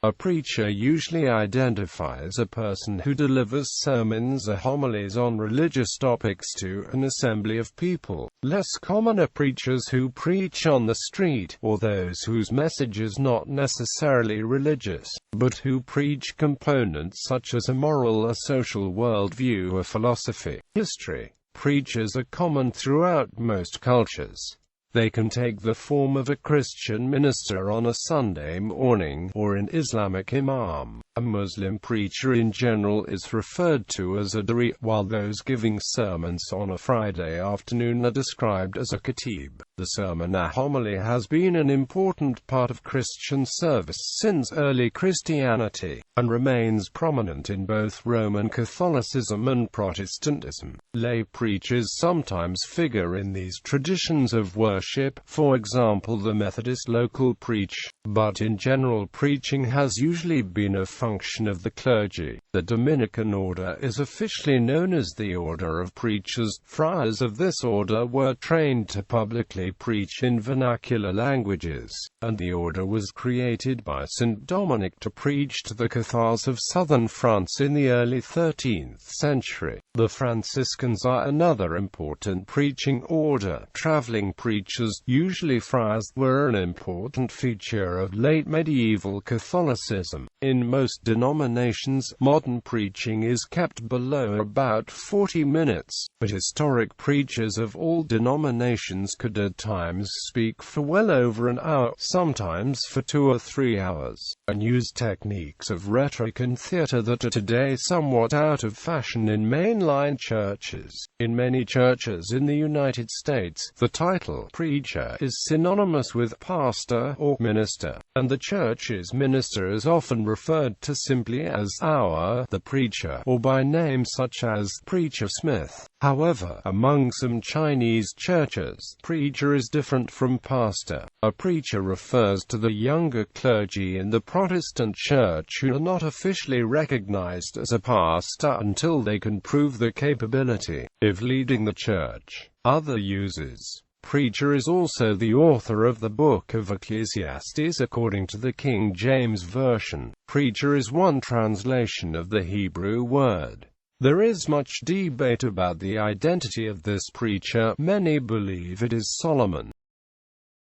A preacher usually identifies a person who delivers sermons or homilies on religious topics to an assembly of people. Less common are preachers who preach on the street, or those whose message is not necessarily religious, but who preach components such as a moral or social worldview or philosophy. History. Preachers are common throughout most cultures. They can take the form of a Christian minister on a Sunday morning, or an Islamic imam. A Muslim preacher in general is referred to as a dari, while those giving sermons on a Friday afternoon are described as a khatib. The sermon or homily has been an important part of Christian service since early Christianity, and remains prominent in both Roman Catholicism and Protestantism. Lay preachers sometimes figure in these traditions of worship, for example the Methodist local preach, but in general preaching has usually been a function of the clergy. The Dominican order is officially known as the Order of Preachers. Friars of this order were trained to publicly preach in vernacular languages, and the order was created by Saint Dominic to preach to the Cathars of southern France in the early 13th century. The Franciscans are another important preaching order. Traveling preachers, usually friars, were an important feature of late medieval Catholicism. In most denominations, modern preaching is kept below about 40 minutes, but historic preachers of all denominations could at times speak for well over an hour, sometimes for 2 or 3 hours, and use techniques of rhetoric and theater that are today somewhat out of fashion in mainline churches. In many churches in the United States, the title preacher is synonymous with pastor or minister, and the church's minister is often referred to simply as the preacher, or by names such as Preacher Smith. However, among some Chinese churches, preacher is different from pastor. A preacher refers to the younger clergy in the Protestant church who are not officially recognized as a pastor until they can prove their capability of leading the church. Other uses. Preacher is also the author of the Book of Ecclesiastes according to the King James Version. Preacher is one translation of the Hebrew word. There is much debate about the identity of this preacher. Many believe it is Solomon.